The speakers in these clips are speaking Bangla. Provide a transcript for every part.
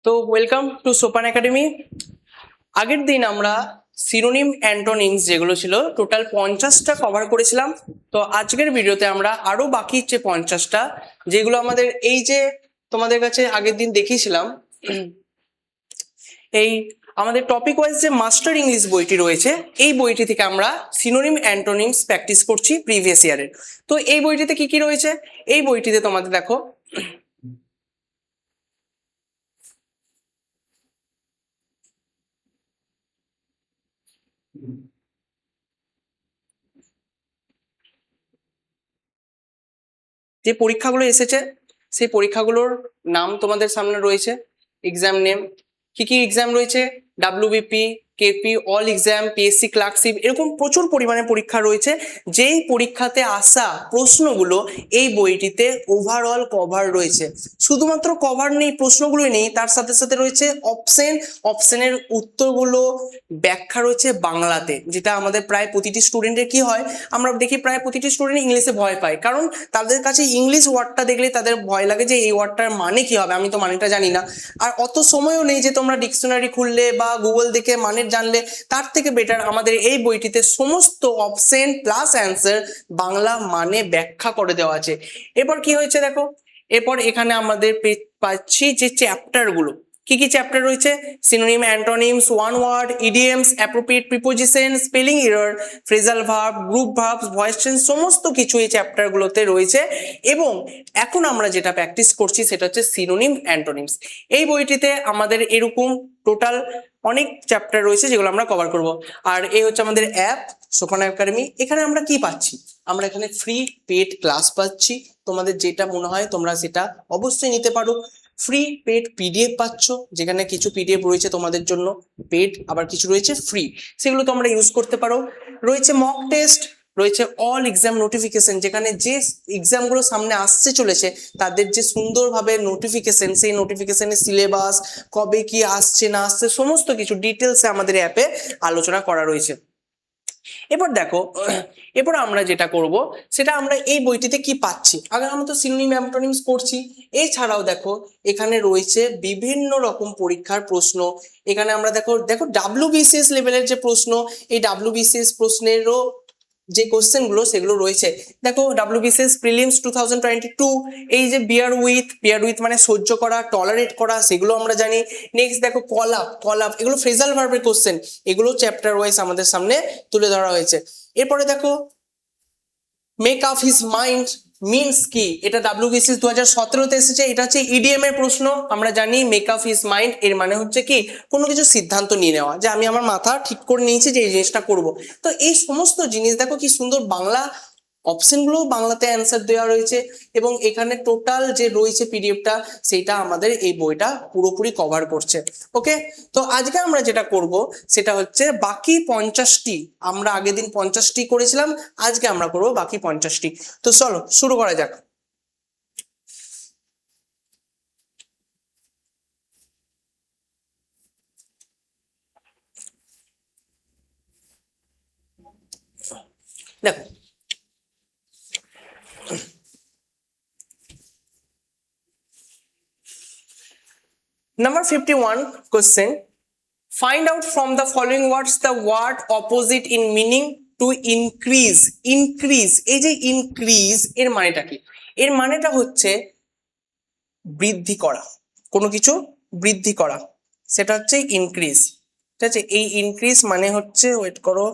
তো ওয়েলকাম টু সোপান একাডেমি। আগের দিন আমরা সিনোনিম অ্যান্টোনিমস যেগুলো ছিল টোটাল 50টা কভার করেছিলাম। তো আজকের ভিডিওতে আমরা আরো বাকি যে 50টা যেগুলো আমাদের এই যে তোমাদের কাছে আগের দিন দেখিয়েছিলাম, এই আমাদের টপিক ওয়াইজ যে মাস্টার ইংলিশ বইটি রয়েছে এই বইটি থেকে আমরা সিনোনিম অ্যান্টোনিমস প্র্যাকটিস করছি প্রিভিয়াস ইয়ারের। তো এই বইটিতে কি কি রয়েছে, এই বইটিতে তোমাদের দেখো যে পরীক্ষাগুলো এসেছে সেই পরীক্ষাগুলোর নাম তোমাদের সামনে রয়েছে, এক্সাম নেম, কি কি এক্সাম রয়েছে, WBP, KP, all exam, PSC clerkship, এরকম প্রচুর পরিমাণে পরীক্ষা রয়েছে। যেই পরীক্ষাতে আসা প্রশ্নগুলো এই বইটিতে ওভারঅল কভার রয়েছে। শুধুমাত্র কভার নেই, প্রশ্নগুলোই নেই, তার সাথে সাথে রয়েছে অপশনের উত্তরগুলো ব্যাখ্যা রয়েছে বাংলাতে, যেটা আমাদের প্রায় প্রতিটি স্টুডেন্টের কি হয়, আমরা দেখি প্রায় প্রতিটি স্টুডেন্ট ইংলিশে ভয় পায়, কারণ তাদের কাছে ইংলিশ ওয়ার্ডটা দেখলে তাদের ভয় লাগে যে এই ওয়ার্ডটার মানে কি হবে, আমি তো মানেটা জানি না। আর অত সময়ও নেই যে তোমরা ডিকশনারি খুললে বা গুগল দেখে মানে জানলে। তার থেকে বেটার আমাদের এই বইটিতে সমস্ত অপশন প্লাস অ্যান্সার বাংলা মানে ব্যাখ্যা করে দেওয়া আছে। এরপর কি হয়েছে দেখো, এরপর এখানে আমাদের পাচ্ছি যে চ্যাপ্টারগুলো, কি কি চ্যাপ্টার রয়েছে, synonym antonyms, one word, idioms, appropriate preposition, spelling error, phrasal verb, group verb, voice change, সমস্ত কিছু এই চ্যাপ্টারগুলোতে রয়েছে। এবং এখন আমরা যেটা প্র্যাকটিস করছি সেটা হচ্ছে সিনোনিম অ্যান্টোনিমস। এই বইটিতে আমাদের এরকম টোটাল অনেক চ্যাপ্টার রয়েছে যেগুলো আমরা কভার করব। আর এই হচ্ছে আমাদের অ্যাপ সোপান একাডেমি। এখানে আমরা কি পাচ্ছি, আমরা এখানে ফ্রি পেড ক্লাস পাচ্ছি, তোমাদের যেটা মনে হয় তোমরা সেটা অবশ্যই নিতে পারো। ফ্রি পেড পিডিএফ পাচ্ছ, যেখানে কিছু পিডিএফ রয়েছে তোমাদের জন্য পেড, আবার কিছু রয়েছে ফ্রি, সেগুলো তোমরা ইউজ করতে পারো। রয়েছে মক টেস্ট, রয়েছে অল এক্সাম নোটিফিকেশন, যেখানে যে এক্সামগুলো সামনে আসছে চলেছে তাদের যে সুন্দরভাবে নোটিফিকেশন, সেই নোটিফিকেশনের সিলেবাস, কবে কি আসছে না আসছে, সমস্ত কিছু ডিটেলসে আমাদের অ্যাপে আলোচনা করা রয়েছে। এবার দেখো, এরপর আমরা যেটা করব সেটা আমরা এই বইটিতে কি পাচ্ছি, আগে আমরা তো সিনোনিম অ্যান্টোনিমস করছি, এছাড়াও দেখো এখানে রয়েছে বিভিন্ন রকম পরীক্ষার প্রশ্ন। এখানে আমরা দেখো ডাব্লিউবিসিএস লেভেলের যে প্রশ্ন, এই ডাব্লিউবিসিএস প্রশ্নেরও যে কোশ্চেন গুলো সেগুলো রয়েছে। দেখো ডাব্লিউবিসিএস প্রিলিমস 2022, এই যে বিয়ার উইথ মানে সহ্য করা, টলারেট করা, সেগুলো আমরা জানি। নেক্সট দেখো কল আপ, এগুলো ফ্রেজাল ভার্বের কোশ্চেন, এগুলো চ্যাপ্টার ওয়াইজ আমাদের সামনে তুলে ধরা হয়েছে। এরপরে দেখো make up his mind means কি, এটা ডাব্লিউবিসিএস 2017-তে এসেছে, এটা হচ্ছে ইডিএম এর প্রশ্ন। আমরা জানি মেক আপ হিজ মাইন্ড এর মানে হচ্ছে কি, কোনো কিছু সিদ্ধান্ত নিয়ে নেওয়া, যে আমি আমার মাথা ঠিক করে নিয়েছি যে এই জিনিসটা করব। তো এই সমস্ত জিনিস দেখো কি সুন্দর বাংলা অপশনগুলো বাংলাতে অ্যান্সার দেওয়া রয়েছে, এবং এখানে টোটাল যে রয়েছে পিডিএফটা সেটা আমাদের এই বইটা পুরোপুরি কভার করছে। ওকে, তো আজকে আমরা যেটা করব সেটা হচ্ছে বাকি 50টি, আমরা আগের দিন 50টি করেছিলাম, আজকে আমরা করব বাকি 50টি। তো চলো শুরু করা যাক। দেখো number 51 question, find out from the following words the word opposite in meaning to increase। এই যে increase এর মানেটা কি, এর মানেটা হচ্ছে বৃদ্ধি করা, কোনো কিছু বৃদ্ধি করা, সেটা হচ্ছে ইনক্রিজ। ঠিক আছে, এই ইনক্রিজ মানে হচ্ছে, ওয়েট করো,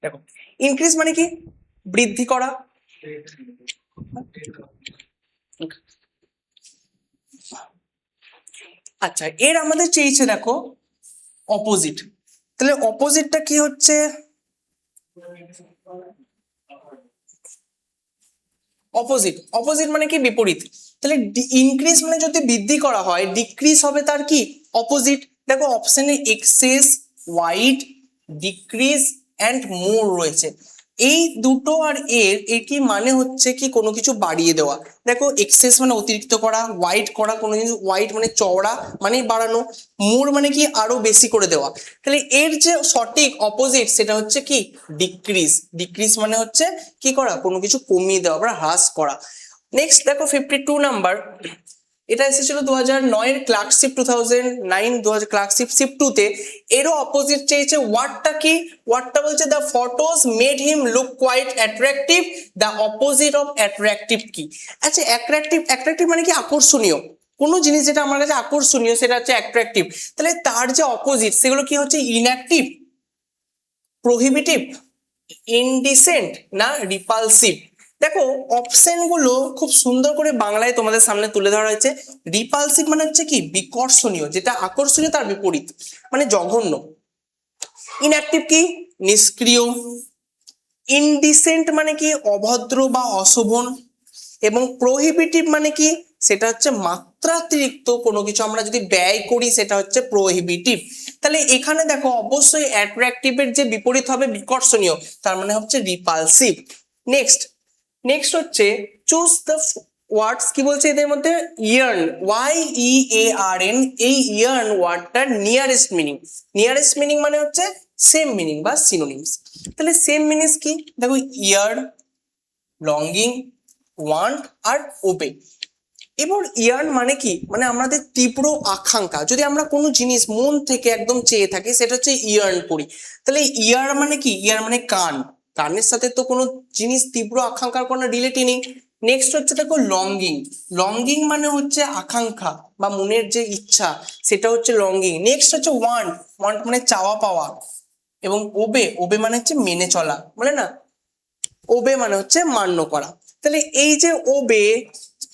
দেখো ইনক্রিজ মানে কি, বৃদ্ধি করা। আচ্ছা, এর আমাদের চেয়েছে দেখো অপোজিট, তাহলে অপোজিটটা কি হচ্ছে, অপোজিট মানে কি, বিপরীত। তাহলে ইনক্রিজ মানে যদি বৃদ্ধি করা হয়, ডিক্রিজ হবে তার কি, অপোজিট। দেখো অপশনে excess, wide, decrease and more রয়েছে। এই দুটো আর এর কি মানে হচ্ছে কি কোনো কিছু বাড়িয়ে দেওয়া। দেখো এক্সেস মানে অতিরিক্ত করা, ওয়াইড করা, কোনো জিনিস ওয়াইড মানে চওড়া মানে বাড়ানো, মোর মানে কি আরো বেশি করে দেওয়া। তাহলে এর যে সঠিক অপোজিট সেটা হচ্ছে কি ডিক্রিজ। ডিক্রিজ মানে হচ্ছে কি করা, কোনো কিছু কমিয়ে দেওয়া বা হ্রাস করা। নেক্সট দেখো 52 নাম্বার, এটা এসেছিল 2009 এর ক্লার্কশিপ 2009 ক্লার্কশিপ শিফট 2 তে। এরও অপোজিট চেয়েছে। ওয়ার্ডটা কি, ওয়ার্ডটা বলছে the photos made him look quite attractive. The opposite of attractive কি? আচ্ছা অ্যাট্রাকটিভ, অ্যাট্রাকটিভ মানে কি আকর্ষণীয়, কোনো জিনিস যেটা আমার কাছে আকর্ষণীয় সেটা হচ্ছে অ্যাট্রাকটিভ। তাহলে তার যে অপোজিট সেগুলো কি হচ্ছে, ইনঅ্যাক্টিভ, প্রোহিবিটিভ, ইনডিসেন্ট না রিপালসিভ। দেখো অপশন গুলো খুব সুন্দর করে বাংলায় তোমাদের সামনে তুলে ধরা হয়েছে। রিপালসিভ মানে হচ্ছে কি বিকর্ষণীয়, যেটা আকর্ষণীয় তার বিপরীত, মানে জঘন্য। ইনঅ্যাক্টিভ কি নিষ্ক্রিয়। ইনডিসেন্ট মানে কি অভদ্র বা অশোভন। এবং প্রোহিবিটিভ মানে কি, সেটা হচ্ছে মাত্রাতিরিক্ত কোনো কিছু আমরা যদি ব্যয় করি সেটা হচ্ছে প্রোহিবিটিভ। তাহলে এখানে দেখো অবশ্যই অ্যাট্রাকটিভের যে বিপরীত হবে বিকর্ষণীয়, তার মানে হচ্ছে রিপালসিভ। নেক্সট, নেক্সট হচ্ছে চুজ দ্য ওয়ার্ডস। কি বলছে এদের মধ্যে, ইয়ার্ন, YEARN, এই ইয়ার্ন ওয়ার্ডটার নিয়ারেস্ট মিনিং। নিয়ারেস্ট মিনিং মানে হচ্ছে সেম মিনিং বা সিনোনিমস। তাহলে সেম মিনিংস কি, দেখো ইয়ার্ন, লঙ্গিং, ওয়ান্ট আর ওবে। এবার ইয়ার্ন মানে কি, মানে আমাদের তীব্র আকাঙ্ক্ষা, যদি আমরা কোনো জিনিস মন থেকে একদম চেয়ে থাকি সেটা হচ্ছে ইয়ার্ন করি। তাহলে ইয়ার মানে কি, ইয়ার মানে কান, কানের সাথে তো কোনো জিনিস তীব্র আকাঙ্ক্ষার কোনো রিলেটই নেই। নেক্সট হচ্ছে দেখো লঙ্গিং। লঙ্গিং মানে হচ্ছে আকাঙ্ক্ষা বা মনের যে ইচ্ছা, সেটা হচ্ছে লঙ্গিং। নেক্সট হচ্ছে ওয়ান্ট, ওয়ান্ট মানে চাওয়া পাওয়া। এবং ওবে, ওবে মানে হচ্ছে মেনে চলা, বলে না, ওবে মানে হচ্ছে মান্য করা। তাহলে এই যে ওবে,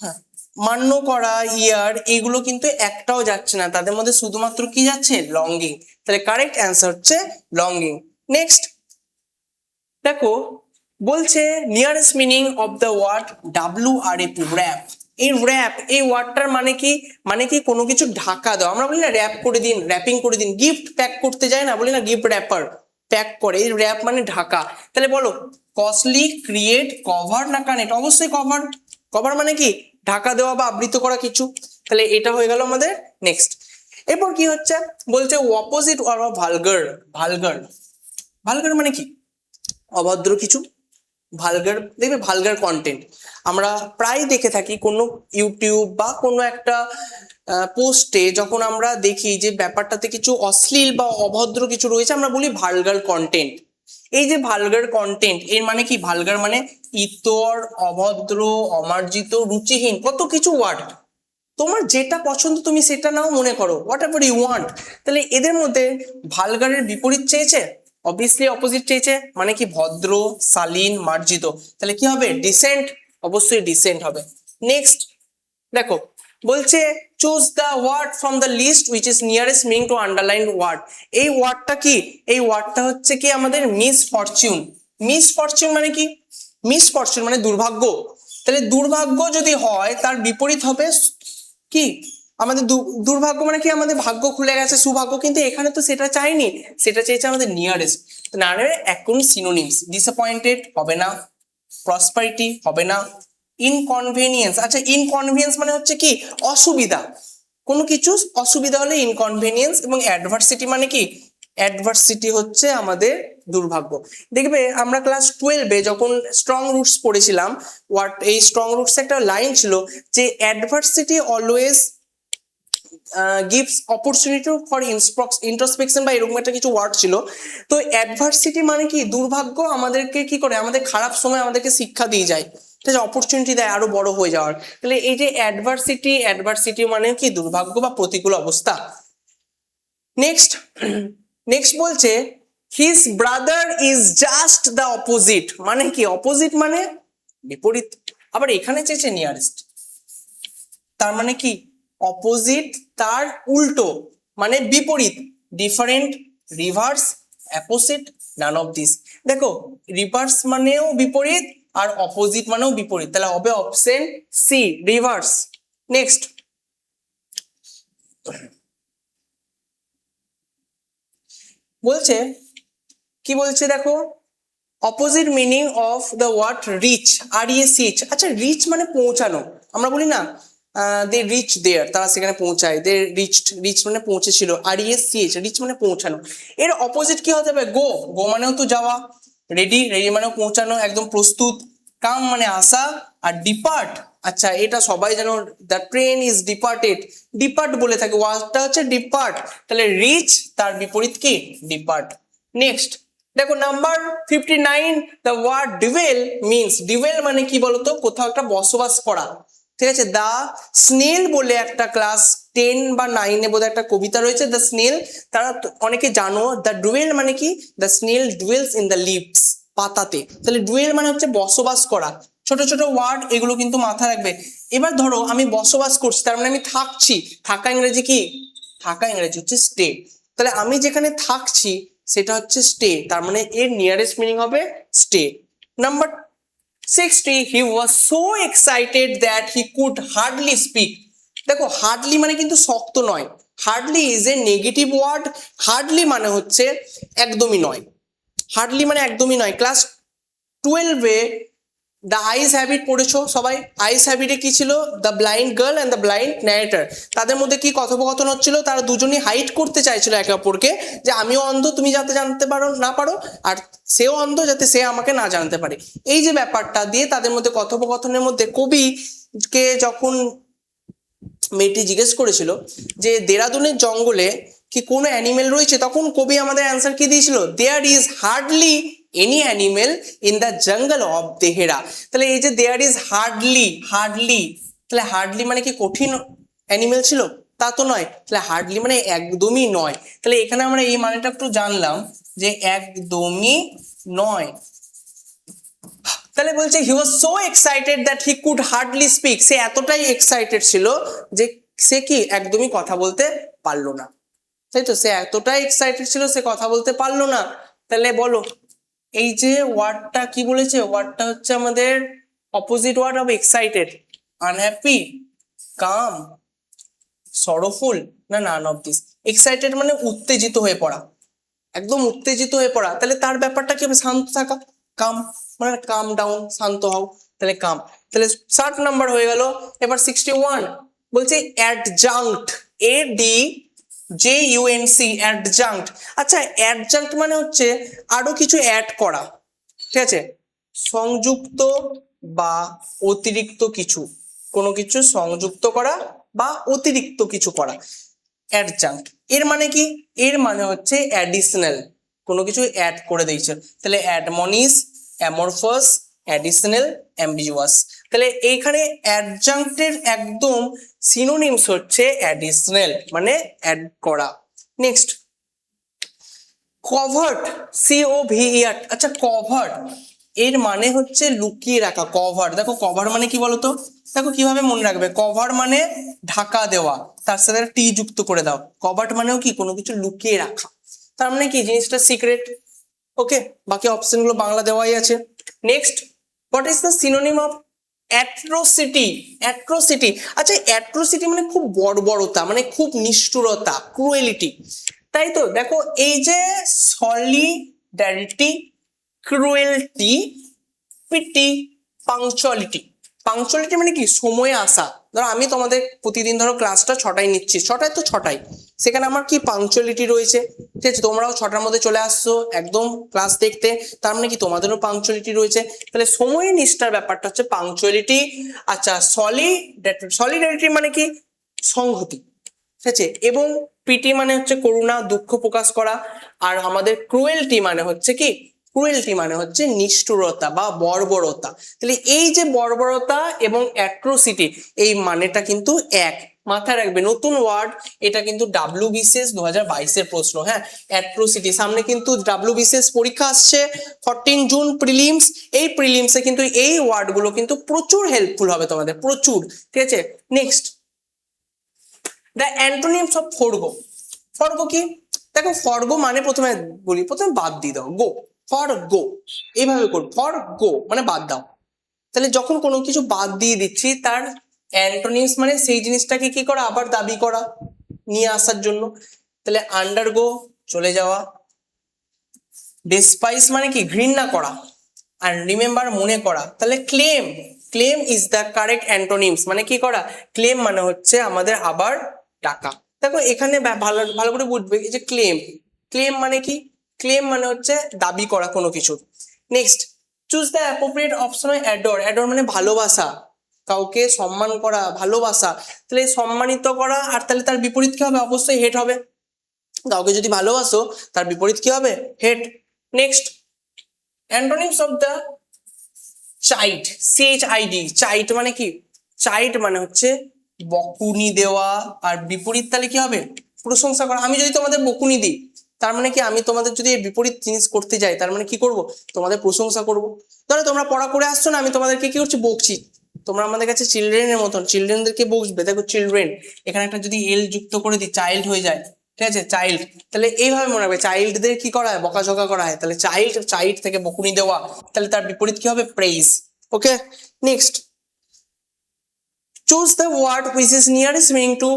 হ্যাঁ, মান্য করা, ইয়ার, এগুলো কিন্তু একটাও যাচ্ছে না, তাদের মধ্যে শুধুমাত্র কি যাচ্ছে, লঙ্গিং। তাহলে কারেক্ট অ্যান্সার হচ্ছে লঙ্গিং। নেক্সট দেখো বলছে nearest meaning of the word WRAP, wrap. এই র্যাপ, এই ওয়ার্ডটার মানে কি, মানে কি কোনো কিছু ঢাকা দাও। আমরা বলি না র্যাপ করে দিন, র্যাপিং করে দিন, গিফট প্যাক করতে যায় না, বলি না গিফট র্যাপার, প্যাক করে। এই র্যাপ মানে ঢাকা। তাহলে বলো কস্টলি, ক্রিয়েট, কভার না কানেক্ট? অবশ্যই কভার। কভার মানে কি ঢাকা দেওয়া বা আবৃত করা কিছু। তাহলে এটা হয়ে গেল আমাদের। নেক্সট এরপর কি হচ্ছে, বলছে opposite or vulgar. Vulgar, vulgar মানে কি অভদ্র কিছু। ভালগার, দেখবে ভালগার কন্টেন্ট আমরা প্রায় দেখে থাকি কোনো ইউটিউব বা কোনো একটা পোস্টে, যখন আমরা দেখি যে ব্যাপারটাতে কিছু অশ্লীল বা অভদ্র কিছু রয়েছে আমরা বলি ভালগার কন্টেন্ট। এই যে ভালগার কন্টেন্ট এর মানে কি, ভালগার মানে ইতর, অভদ্র, অমার্জিত, রুচিহীন, কত কিছু ওয়ার্ড। তোমার যেটা পছন্দ তুমি সেটা নাও, মনে করো হোয়াট এভার ইউ ওয়ান্ট। তাহলে এদের মধ্যে ভালগারের বিপরীত চেয়েছে, অবভিয়াসলি অপোজিট চেয়েছে, মানে কি ভদ্র, শালীন, মার্জিত। তাহলে কি হবে, ডিসেন্ট, অবশ্যই ডিসেন্ট হবে। নেক্সট দেখো বলছে choose the word from the list which is nearest meaning to underline word. এই ওয়ার্ডটা কি, এই ওয়ার্ডটা হচ্ছে কি আমাদের মিসফরচুন। মিসফরচুন মানে কি, মিসফরচুন মানে দুর্ভাগ্য। তাহলে দুর্ভাগ্য যদি হয় তার বিপরীত হবে কি, আমাদের দুর্ভাগ্য মানে কি আমাদের ভাগ্য খুলে গেছে, সৌভাগ্য। কিন্তু এখানে তো সেটা চাইনি, সেটা চেয়েছে আমাদের নিয়ারেস্ট। না এখন সিনোনিমস, ডিসঅ্যাপয়েন্টেড হবে না, প্রসপারিটি হবে না, ইনকনভেনিয়েন্স। আচ্ছা ইনকনভেনিয়েন্স মানে হচ্ছে কি অসুবিধা, কোনো কিছু অসুবিধা হলে ইনকনভেনিয়েন্স। এবং অ্যাডভার্সিটি মানে কি, অ্যাডভার্সিটি হচ্ছে আমাদের দুর্ভাগ্য। দেখবে আমরা ক্লাস 12-এ যখন স্ট্রং রুটস পড়েছিলাম, এই স্ট্রং রুটস একটা লাইন ছিল যে adversity always gives opportunity for introspection বা এরকম একটা কিছু ওয়ার্ড ছিল। তো অ্যাডভার্সিটি মানে কি দুর্ভাগ্য আমাদেরকে কি করে, আমাদের খারাপ সময় আমাদেরকে শিক্ষা দিয়ে যায়, ঠিক আছে, অপরচুনিটি দেয় আরো বড় হয়ে যাওয়ার। তাহলে এই যে অ্যাডভার্সিটি, অ্যাডভার্সিটি মানে কি দুর্ভাগ্য বা প্রতিকূল অবস্থা। নেক্সট, নেক্সট বলছে his brother is just the opposite. মানে কি অপোজিট মানে বিপরীত। আবার এখানে চেয়েছে নিয়ারেস্ট, তার মানে কি অপোজিট তার উল্টো মানে বিপরীত, different, reverse, opposite, none of this. দেখো রিভার্স মানেও বিপরীত আর অপোজিট মানেও বিপরীত, তাহলে হবে অপশন সি, রিভার্স। নেক্সট বলছে কি বলছে দেখো, opposite meaning of the word reach, REACH। আচ্ছা, রিচ মানে পৌঁছানো, আমরা বলি না দে রিচ দেয়ার, তারা সেখানে পৌঁছায়, দে রিচড, রিচ মানে পৌঁছেছিল, REACH, রিচ মানে পৌঁছানো। এর অপোজিট কি হতে হবে? গো, গো মানেও তো যাওয়া, রেডি, রেডি মানেও পৌঁছানো, একদম প্রস্তুত, কাম মানে আসা, আর ডিপার্ট, আচ্ছা এটা সবাই জানো, the train is departed, depart বলে থাকে, ওয়ার্ডটা হচ্ছে ডিপার্ট, তাহলে রিচ তার বিপরীত কি? ডিপার্ট। নেক্সট দেখো নাম্বার 59, দ্য ওয়ার্ড ডিভেল মিনস, ডিভেল মানে কি বলতো? কোথাও একটা বসবাস করা, ঠিক আছে। দা স্নেল বলে একটা ক্লাস 10 বা 9-এ বোধহয় একটা কবিতা রয়েছে, দ্য স্নেল, তারা অনেকে জানো, দ্য ডুয়েল মানে কি? The snail dwells in the leaves, পাতাতে, তাহলে ডুয়েল মানে হচ্ছে বসবাস করা। ছোট ছোট ওয়ার্ড, এগুলো কিন্তু মাথায় রাখবে। এবার ধরো আমি বসবাস করছি, তার মানে আমি থাকছি, থাকা ইংরেজি কি? থাকা ইংরেজি হচ্ছে স্টে, তাহলে আমি যেখানে থাকছি সেটা হচ্ছে স্টে, তার মানে এর নিয়ারেস্ট মিনিং হবে stay. Number 60, he was so excited that he could hardly speak। দেখো হার্ডলি মানে কিন্তু শক্ত নয়, hardly is a negative word, hardly মানে হচ্ছে একদমই নয়, হার্ডলি মানে একদমই নয়। ক্লাস 12-এ দ্য আইস হ্যাবিট পড়েছো সবাই? আইস হ্যাবিটে কি ছিল? The blind girl and the blind narrator, তাদের মধ্যে কি কথোপকথন হচ্ছিল? তারা দুজনই হাইড করতে চাইছিল একে অপরকে, যে আমিও অন্ধ, তুমি যাতে জানতে পারো না পারো, আর সেও অন্ধ যাতে সে আমাকে না জানতে পারে। এই যে ব্যাপারটা দিয়ে তাদের মধ্যে কথোপকথনের মধ্যে কবিকে যখন মেয়েটি জিজ্ঞেস করেছিল যে দেরাদুনের জঙ্গলে কি কোনো অ্যানিমেল রয়েছে, তখন কবি আমাদের অ্যান্সার কি দিয়েছিল? There is hardly any animal in the jungle of Dehra. তাহলে এই যে দেয়ার ইজ হার্ডলি, হার্ডলি, তাহলে হার্ডলি মানে কি কঠিন অ্যানিমেল ছিল? তা তো নয়, তাহলে হার্ডলি মানে একদমই নয়। তাহলে এখানে আমরা এই মানেটা একটু জানলাম যে একদমই নয়। তাহলে বলছে he was so excited that he could hardly speak, সে এতটাই এক্সাইটেড ছিল যে সে কি একদমই কথা বলতে পারলো না, তাই তো? সে এতটাই এক্সাইটেড ছিল, সে কথা বলতে পারলো না। তাহলে বলো এই যে ওয়ার্ডটা কি বলেছে? ওয়ার্ডটা হচ্ছে আমাদের opposite word of excited, unhappy, calm, sorrowful, না নান অফ দিস। এক্সাইটেড মানে উত্তেজিত হয়ে পড়া, একদম উত্তেজিত হয়ে পড়া, তাহলে তার ব্যাপারটা কি হবে? শান্ত থাকা। কাম মানে কাম ডাউন, শান্ত হও, তাহলে কাম। তাহলে 60 নাম্বার হয়ে গেল। এবার 61 বলছে অ্যাডজাংক্ট, ADJUNC, অ্যাডজাংক্ট। আচ্ছা অ্যাডজাংক্ট মানে হচ্ছে আরো কিছু অ্যাড করা, ঠিক আছে, সংযুক্ত বা অতিরিক্ত কিছু, কোনো কিছু সংযুক্ত করা বা অতিরিক্ত কিছু করা, অ্যাডজাংক্ট। এর মানে কি? এর মানে হচ্ছে অ্যাডিশনাল, কোনো কিছু অ্যাড করে দিয়েছে, তাহলে অ্যাডমনিস, অ্যামরফাস, অ্যাডিশনাল, অ্যাম্বিগুয়াস। তাহলে এইখানে অ্যাডজাংক্টের একদম সিনোনিমস হচ্ছে অ্যাডিশনাল মানে অ্যাড করা। Next covert, COVER। আচ্ছা কভার্ট এর মানে হচ্ছে লুকিয়ে রাখা, কভার। দেখো কভার মানে কি বলতো? দেখো কিভাবে মনে রাখবে, কভার মানে ঢাকা দেওয়া, তার সাথে টি যুক্ত করে দাও। কভার্ট মানেও কি? কোনো কিছু লুকিয়ে রাখা, তার মানে কি জিনিসটা সিক্রেট। ওকে, বাকি অপশন গুলো বাংলা দেওয়াই আছে। Next, what is the synonym of atrocity? Atrocity, আচ্ছা অ্যাট্রোসিটি মানে খুব বর্বরতা, মানে খুব নিষ্ঠুরতা, ক্রুয়েলিটি, তাই তো? দেখো এই যে solidarity, cruelty, pity, punctuality. Punctuality মানে কি? সময়ে আসা। ধরো আমি তোমাদের প্রতিদিন ধরো ক্লাসটা 6টায় নিচ্ছি, 6টায় তো 6টায়, সেখানে আমার কি পাংচুয়ালিটি রয়েছে, ঠিক আছে? তোমরাও 6টার মধ্যে চলে আসছো একদম ক্লাস দেখতে, তার মানে কি তোমাদেরও পাংচুয়ালিটি রয়েছে। তাহলে সময় নিষ্ঠার ব্যাপারটা হচ্ছে পাংচুয়ালিটি। আচ্ছা সলিডারিটি মানে কি? সংহতি, ঠিক আছে। এবং পিটি মানে হচ্ছে করুণা, দুঃখ প্রকাশ করা। আর আমাদের ক্রুয়েলটি মানে হচ্ছে কি? ক্রুয়েলটি মানে হচ্ছে নিষ্ঠুরতা বা বর্বরতা। তাহলে এই যে বর্বরতা এবং অ্যাট্রোসিটি, এই মানেটা কিন্তু এক, মাথায় রাখবে। নতুন ওয়ার্ড, এটা কিন্তু WBCS 2022-এর প্রশ্ন। হ্যাঁ, অ্যাট্রোসিটি। সামনে কিন্তু WBCS পরীক্ষা আসছে 14 জুন, প্রিলিমস। এই প্রিলিমসে কিন্তু এই ওয়ার্ডগুলো কিন্তু প্রচুর হেল্পফুল হবে তোমাদের, প্রচুর, ঠিক আছে। Next, the antonyms of forgo. Forgo কি? দেখো ফরগো মানে প্রথমে বলি, প্রথমে বাদ দিয়ে দাও, গো, ফর গো, এইভাবে করো, ফর গো মানে বাদ দাও। তাহলে যখন কোনো কিছু বাদ দিয়ে দিচ্ছি, তার অ্যান্টোনিমস মানে সেই জিনিসটাকে কি করা? আবার দাবি করা, নিয়ে আসার জন্য। তাহলে আন্ডারগো চলে যাওয়া, ডেসপাইস মানে কি? ঘৃণা করা, আর রিমেম্বার মনে করা, তাহলে claim, claim is the correct antonyms, মানে কি করা, ক্লেম মানে হচ্ছে আমাদের আবার ডাকা। দেখো এখানে ভালো ভালো করে বুঝবে যে ক্লেম, ক্লেম মানে কি, ক্লেম মানে হচ্ছে দাবি করা কোনো কিছু। Next, choose the appropriate option, adore, adore মানে ভালোবাসা, কাউকে সম্মান করা, ভালোবাসা, তাহলে সম্মানিত করা, আর তাহলে তার বিপরীত কি হবে, অবশ্যই হেট হবে। কাউকে যদি ভালোবাসো তার বিপরীত কি হবে, hate. Next, antonyms of the child, CHID, child মানে কি, চাইল্ড মানে হচ্ছে বকুনি দেওয়া, আর বিপরীত তাহলে কি হবে, প্রশংসা করা। আমি যদি তোমাদের বকুনি দিই তার মানে কি, আমি তোমাদের যদি এর বিপরীত জিনিস করতে যাই তার মানে কি করব, তোমাদের প্রশংসা করব। ধরো তোমরা পড়া করে আসছো না, আমি তোমাদেরকে কি করছি, বকছি, তোমরা আমাদের কাছে চিলড্রেনের মতন, চিলড্রেনদেরকে বকবে। দেখো চিলড্রেন, এখানে একটা যদি এল যুক্ত করে দিই, চাইল্ড হয়ে যায়, ঠিক আছে, চাইল্ড, তাহলে এইভাবে মনে রাখবে চাইল্ডদের কি করা হয়, বকাঝকা করা হয়, তাহলে চাইল্ড, চাইল্ড থেকে বকুনি দেওয়া, তাহলে তার বিপরীত কি হবে, praise. Okay, next, choose the word which is nearest meaning to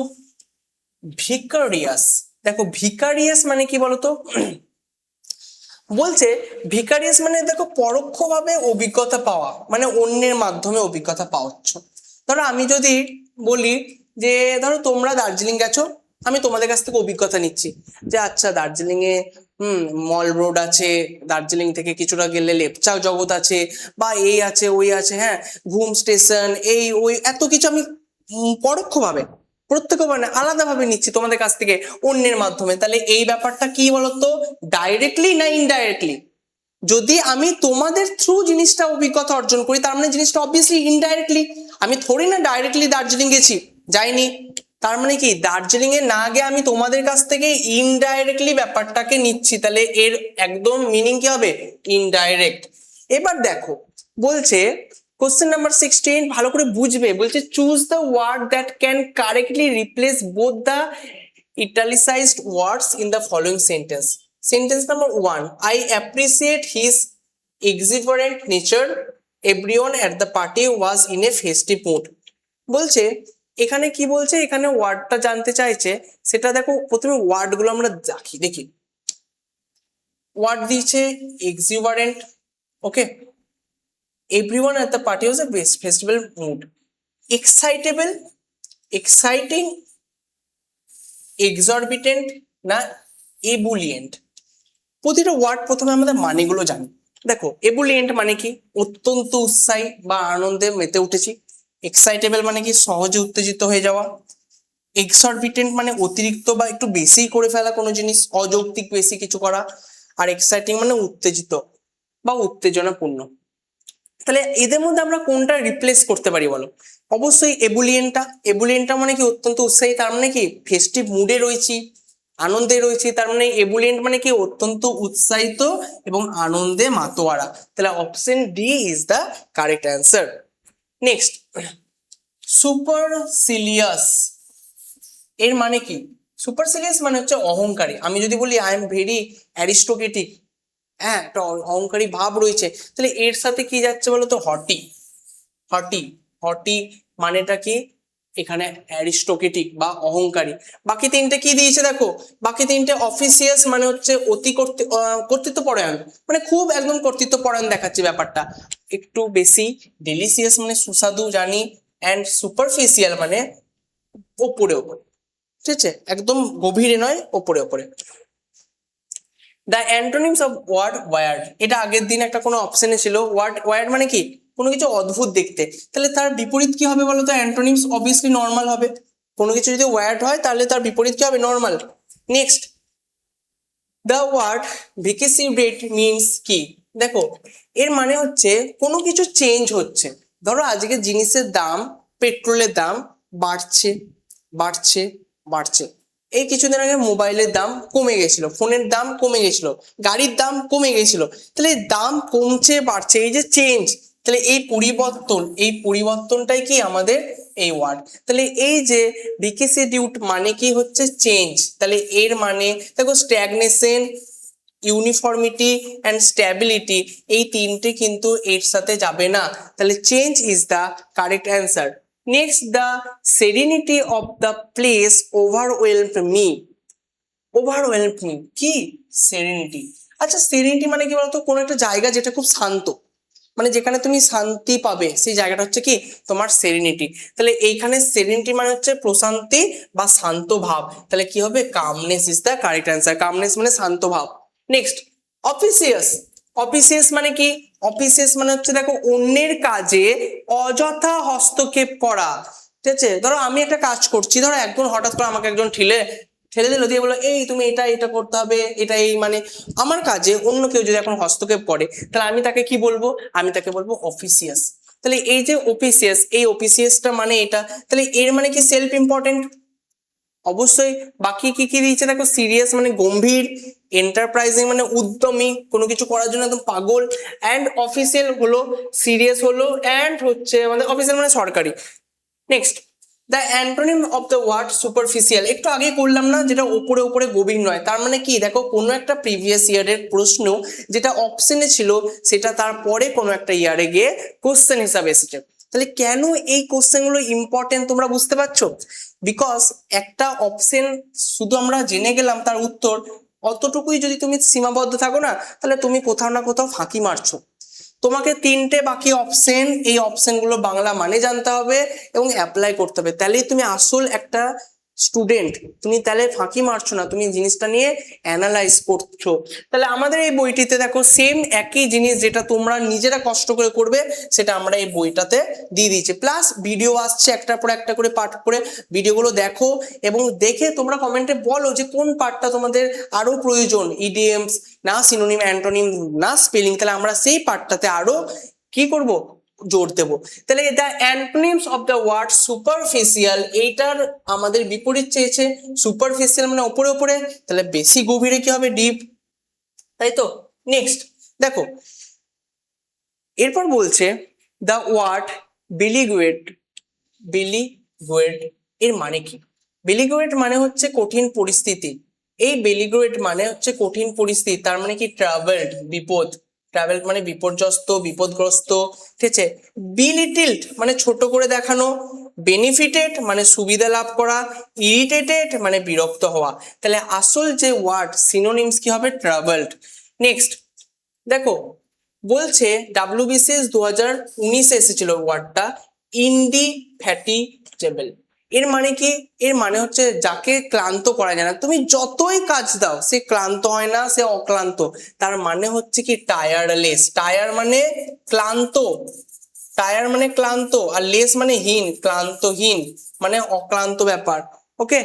vicarious. দেখো ভিকারিয়াস মানে কি বলতো, বলছে ভিকারিয়াস মানে দেখো পরোক্ষভাবে অভিজ্ঞতা পাওয়া, মানে অন্যের মাধ্যমে অভিজ্ঞতা পাওয়াচ্ছ। ধরো আমি যদি বলি যে ধরো তোমরা দার্জিলিং গেছো, আমি তোমাদের কাছ থেকে অভিজ্ঞতা নিচ্ছি যে আচ্ছা দার্জিলিং এ মল রোড আছে, দার্জিলিং থেকে কিছুটা গেলে লেপচা জগৎ আছে, বা এই আছে ওই আছে, হ্যাঁ, ঘুম স্টেশন, এই ওই এত কিছু আমি পরোক্ষভাবে, প্রত্যক্ষ মানে আলাদাভাবে নিচ্ছি তোমাদের কাছ থেকে অন্যের মাধ্যমে। তাহলে এই ব্যাপারটা কি বলতো, ডাইরেক্টলি না ইনডাইরেক্টলি? যদি আমি তোমাদের থ্রু জিনিসটা অভিজ্ঞতা অর্জন করি তার মানে জিনিসটা অবভিয়াসলি ইনডাইরেক্টলি, আমি থোড়ি না ডাইরেক্টলি দার্জিলিং গেছি, যাইনি, তার মানে কি দার্জিলিং এ না গিয়ে আমি তোমাদের কাছ থেকে ইনডাইরেক্টলি ব্যাপারটাকে নিচ্ছি, তাহলে এর একদম মিনিং কি হবে, ইনডাইরেক্ট। এবার দেখো বলছে কোশ্চেন নাম্বার 16, ভালো করে বুঝবে, বলছে choose the word that can correctly replace both the italicized words in the following sentence. Sentence number 1, I appreciate his exuberant nature. Everyone at the party was in a festive mood. বলছে এখানে কি বলছে, এখানে ওয়ার্ডটা জানতে চাইছে, সেটা দেখো প্রথমে ওয়ার্ডগুলো আমরা দেখি। ওয়ার্ড দিয়েছে exuberant, okay, everyone at the party was a festival mood, excitable, exciting, exorbitant না এবুলিয়েন্ট। প্রতিটা ওয়ার্ড প্রথমে আমাদের মানেগুলো জানি। দেখো এবুলিয়েন্ট মানে কি, অত্যন্ত উৎসাহী বা আনন্দে মেতে উঠেছি। এক্সাইটেবল মানে কি, সহজে উত্তেজিত হয়ে যাওয়া। এক্সরবিটেন্ট মানে অতিরিক্ত বা একটু বেশি করে ফেলা কোনো জিনিস, অযৌক্তিক বেশি কিছু করা। আর এক্সাইটিং মানে উত্তেজিত বা উত্তেজনাপূর্ণ। তাহলে এদের মধ্যে আমরা কোনটা রিপ্লেস করতে পারি বলো? অবশ্যই এবুলিয়েন্টটা। এবুলিয়েন্টটা মানে কি, অত্যন্ত উৎসাহী, তার মানে কি ফেস্টিভ মুডে রয়েছি, আনন্দে রয়েছি, তার মানে এবুলিয়েন্ট মানে কি অত্যন্ত উৎসাহিত এবং আনন্দে মাতোয়ারা। তাহলে option D is the correct answer. Next, supercilious এর মানে কি? সুপারসিলিয়াস মানে হচ্ছে অহংকারী। আমি যদি বলি আই এম ভেরি অ্যারিস্টোক্রেটিক, হ্যাঁ একটা অহংকারী ভাব রয়েছে, তাহলে এর সাথে কি যাচ্ছে বলতো, হটি। হটি, হটি মানেটা কি এখানে, অ্যারিস্টোক্রেটিক বা অহংকারী। বাকি তিনটে কি দিয়েছে দেখো, বাকি তিনটে অফিসিয়াস মানে হচ্ছে অতি কর্তৃত্বপরায়ণ, মানে খুব একদম কর্তৃত্বপরায়ণ দেখাচ্ছে ব্যাপারটা। একটু বেশি, ডেলিসিয়াস মানে সুস্বাদু জানি, অ্যান্ড সুপারফিশিয়াল মানে ওপরে ওপরে, ঠিক আছে, একদম গভীরে নয়, ওপরে ওপরে। The antonyms of word word, এটা আগের দিন একটা কোনো অপশনে ছিল। ওয়ার্ড ওয়ার্ড মানে কি, কোনো কিছু অদ্ভুত দেখতে, তাহলে তার বিপরীত কি হবে বলতো? অ্যান্টোনিমস অবভিয়াসলি নর্মাল হবে। কোনো কিছু যদি ওয়ার্ড হয় তাহলে তার বিপরীত কি হবে, নর্মাল। নেক্সট, দ্য ওয়ার্ড ভিকিসিব্রেট মিনস কি? দেখো এর মানে হচ্ছে কোনো কিছু চেঞ্জ হচ্ছে। ধরো আজকে জিনিসের দাম, পেট্রোলের দাম বাড়ছে বাড়ছে বাড়ছে। এই কিছুদিন আগে মোবাইলের দাম কমে গেছিল, ফোনের দাম কমে গেছিল, গাড়ির দাম কমে গেছিল। তাহলে দাম কমছে বাড়ছে, এই যে চেঞ্জ, তাহলে এই পরিবর্তন, এই পরিবর্তনটাই কি আমাদের এই ওয়ার্ড। তাহলে এই যে ভিকিসিডিউট মানে কি হচ্ছে চেঞ্জ, তাহলে এর মানে দেখো স্ট্যাগনেশন, ইউনিফর্মিটি অ্যান্ড স্ট্যাবিলিটি, এই তিনটে কিন্তু এর সাথে যাবে না, তাহলে change is the correct answer. Next, the serenity of the place overwhelmed me. Overwhelmed me কি, সেরেনিটি। আচ্ছা সেরেনিটি মানে কি বলতো, কোনো একটা জায়গা যেটা খুব শান্ত, মানে যেখানে তুমি শান্তি পাবে সেই জায়গাটা হচ্ছে কি তোমার সেরেনিটি। তাহলে এইখানে সেরেনিটি মানে হচ্ছে প্রশান্তি বা শান্ত ভাব, তাহলে কি হবে calmness is the correct answer. Calmness মানে শান্ত ভাব। নেক্সট অফিসিয়াস। অফিসিয়াস মানে কি? অফিসিয়াস মানে হচ্ছে দেখো অন্যের কাজে অযথা হস্তক্ষেপ করা। ঠিক আছে, ধরো আমি একটা কাজ করছি, ধরো একজন হঠাৎ করে আমাকে একজন ঠেলে ঠেলে দিল, দিয়ে বললো এই তুমি এটা এটা করতে হবে, এটা এই মানে আমার কাজে অন্য কেউ যদি এখন হস্তক্ষেপ করে তাহলে আমি তাকে কি বলবো? আমি তাকে বলবো অফিসিয়াস। তাহলে এই যে অফিসিয়াস, এই অফিসিয়াসটা মানে এটা, তাহলে এর মানে কি সেলফ ইম্পর্টেন্ট? অবশ্যই। বাকি কি কি দিয়েছে দেখো, সিরিয়াস মানে গম্ভীর, এন্টারপ্রাইজিং মানে উদ্যমী, কোনো কিছু করার জন্য একদম পাগল, অ্যান্ড অফিসিয়াল হলো সিরিয়াস হলো, অ্যান্ড হচ্ছে আমাদের অফিসিয়াল মানে সরকারি। Next the antonym of the word superficial, একটু আগে করলাম না, যেটা উপরে উপরে গভীর নয়। তার মানে কি দেখো, কোনো একটা প্রিভিয়াস ইয়ারের প্রশ্ন যেটা অপশনে ছিল সেটা তারপরে কোনো একটা ইয়ারে গিয়ে কোশ্চেন হিসাবে এসেছে। তাহলে কেন এই কোশ্চেনগুলো ইম্পর্টেন্ট তোমরা বুঝতে পারছো? বিকজ একটা অপশন শুধু আমরা জেনে গেলাম তার উত্তর, অতটুকুই যদি তুমি সীমাবদ্ধ থাকো না, তাহলে তুমি কোথাও না কোথাও ফাঁকি মারছো। তোমাকে তিনটে বাকি অপশন, এই অপশন গুলো বাংলা মানে জানতে হবে এবং অ্যাপ্লাই করতে হবে, তাহলেই তুমি আসল একটা স্টুডেন্ট। তুমি তাহলে ফাঁকি মারছো না, তুমি জিনিসটা নিয়ে অ্যানালাইজ করছো। তাহলে আমাদের এই বইটিতে দেখো সেম একই জিনিস যেটা তোমরা নিজেরা কষ্ট করে করবে সেটা আমরা এই বইটাতে দিয়ে দিয়েছি, প্লাস ভিডিও আসছে একটার পর একটা করে পার্ট করে। ভিডিওগুলো দেখো এবং দেখে তোমরা কমেন্টে বলো যে কোন পার্টটা তোমাদের আরো প্রয়োজন, ইডিএমস না সিনোনিম অ্যান্টোনিম না স্পেলিং, তাহলে আমরা সেই পার্টটাতে আরো কি করব, জোর দেব। তাহলে the antonyms of the word superficial, এইটার আমাদের বিপরীত চেয়েছে। সুপারফিশিয়াল মানে উপরে উপরে, তাহলে বেশি গভীরে কি হবে, ডিপ, তাই তো। নেক্সট দেখো, এরপর বলছে দ্য ওয়ার্ড বিলিগুয়েট। বিলিগুয়েট এর মানে কি? বিলিগুয়েট মানে হচ্ছে কঠিন পরিস্থিতি। এই বিলিগুয়েট মানে হচ্ছে কঠিন পরিস্থিতি, তার মানে কি ট্রাভেলড, বিপদ। ট্রাভেল মানে বিপর্যস্ত, বিপদগ্রস্ত, ঠিক আছে। বিলিটিলড মানে ছোট করে দেখানো, বেনিফিটেড মানে সুবিধা লাভ করা, ইরিটেটেড মানে বিরক্ত হওয়া। তাহলে আসল যে ওয়ার্ড সিনোনিমস কি হবে, ট্রাভেলড। নেক্সট দেখো বলছে ডাব্লিউবিসিএস 2019 এসেছিল ওয়ার্ডটা ইনডিফ্যাটিগেবল। এর মানে কি? এর মানে হচ্ছে যাকে ক্লান্ত করা যায় না, তুমি যতই কাজ দাও সে ক্লান্ত হয় না, সে অক্লান্ত। তার মানে হচ্ছে কি টায়ারলেস। টায়ার মানে ক্লান্ত, টায়ার মানে ক্লান্ত, আর লেস মানে হীন, ক্লান্তহীন মানে অক্লান্ত ব্যাপার। Okay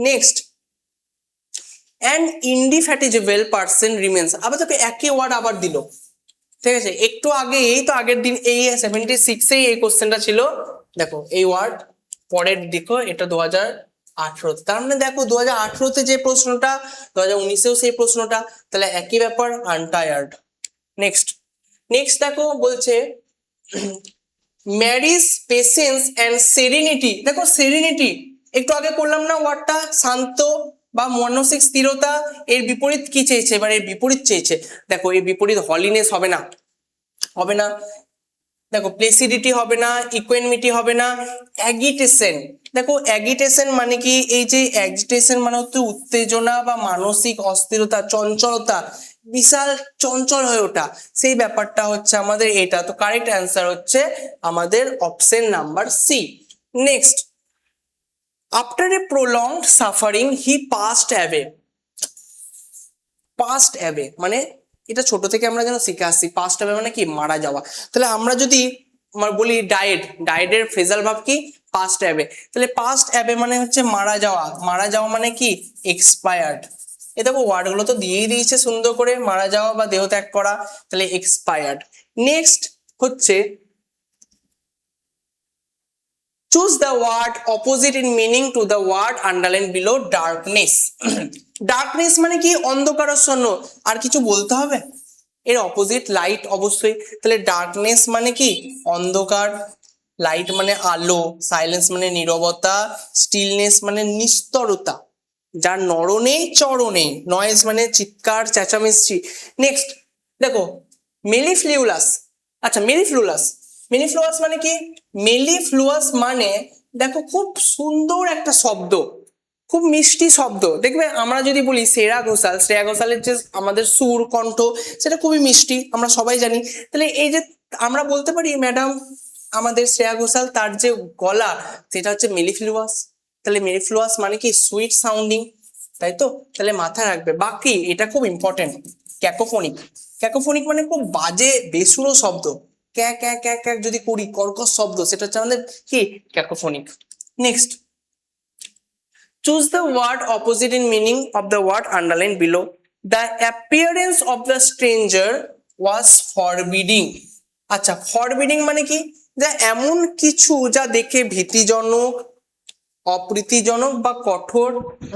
next an indefatigable person remains, আবার তোকে একই ওয়ার্ড আবার দিল, ঠিক আছে। একটু আগে এই তো আগের দিন এই 76 এই কোশ্চেনটা ছিল, দেখো এই ওয়ার্ড পরের দিকো এটা 2018, তার মানে দেখো 2018-তে যে প্রশ্নটা 2019-এও সেই প্রশ্নটা, তাহলে একই ব্যাপার, আনটায়ার্ড। নেক্সট নেক্সট দেখো বলছে ম্যারিজ পেশেন্স অ্যান্ড সেরেনিটি। দেখো সেরেনিটি একটু আগে করলাম না ওয়ার্ডটা, শান্ত বা মানসিক স্থিরতা। এর বিপরীত কি চেয়েছে? এবার এর বিপরীত চেয়েছে, দেখো এর বিপরীত হলিনেস হবে না, হবে না। দেখো প্লেসিডিটি হবে না, ইকুয়ানিমিটি হবে না, অ্যাগিটেশন। দেখো অ্যাগিটেশন মানে কি? এই যে অ্যাগিটেশন মানে হচ্ছে উত্তেজনা বা মানসিক অস্থিরতা, চঞ্চলতা, বিশাল চঞ্চল হয়ে ওঠা, সেই ব্যাপারটা হচ্ছে আমাদের এটা। তো কারেক্ট অ্যান্সার হচ্ছে আমাদের option number C. Next after a prolonged suffering he passed away. Passed away মানে এটা ছোট থেকে আমরা যেন শিখে আসছি, পাস্ট অ্যাওয়ে মানে কি মারা যাওয়া। তাহলে আমরা যদি বলি ডায়েট, ডায়েটের ফ্রেজাল ভাব কি পাস্ট অ্যাওয়ে, তাহলে পাস্ট অ্যাওয়ে মানে হচ্ছে মারা যাওয়া। মারা যাওয়া মানে কি এক্সপায়ার্ড। এ দেখো ওয়ার্ড গুলো তো দিয়েই দিয়েছে সুন্দর করে, মারা যাওয়া বা দেহ ত্যাগ করা, তাহলে এক্সপায়ার্ড। নেক্সট হচ্ছে choose the word opposite in meaning to the word underline below darkness. Darkness মানে কি অন্ধকারাচ্ছন্ন, আর কিছু বলতে হবে? এর অপোজিট লাইট অবশ্যই, তাহলে ডার্কনেস মানে কি অন্ধকার, লাইট মানে আলো, সাইলেন্স মানে নীরবতা, স্টিলনেস মানে নিস্তরতা, যার নর নেই চর নেই, নয়েজ মানে চিৎকার চেঁচামেচি। নেক্সট দেখো মেলিফ্লিউলাস। আচ্ছা মেলিফ্লুলাস, মেলিফ্লুয়াস মানে কি? মেলিফ্লুয়াস মানে দেখো খুব সুন্দর একটা শব্দ, খুব মিষ্টি শব্দ। দেখবে আমরা যদি বলি শ্রেয়া ঘোষাল, শ্রেয়া ঘোষালের যে আমাদের সুর কণ্ঠ সেটা খুবই মিষ্টি, আমরা সবাই জানি। তাহলে এই যে আমরা বলতে পারি ম্যাডাম আমাদের শ্রেয়া ঘোষাল তার যে গলা সেটা হচ্ছে মেলিফ্লুয়াস, তাহলে মেলিফ্লুয়াস মানে কি সুইট সাউন্ডিং, তাই তো? তাহলে মাথায় রাখবে। বাকি এটা খুব ইম্পর্টেন্ট, ক্যাকোফোনিক। ক্যাকোফোনিক মানে খুব বাজে বেসুরো শব্দ, ক্যা ক্যা ক্যা ক্যা যদি করি কর্কশ শব্দ, সেটা হচ্ছে আমাদের কি cacophonic. Next, choose the word opposite in meaning of the word underlined below. The appearance of the stranger was forbidding. আচ্ছা, forbidding মানে কি? যা এমন কিছু যা দেখে ভীতিজনক, অপ্রীতিজনক বা কঠোর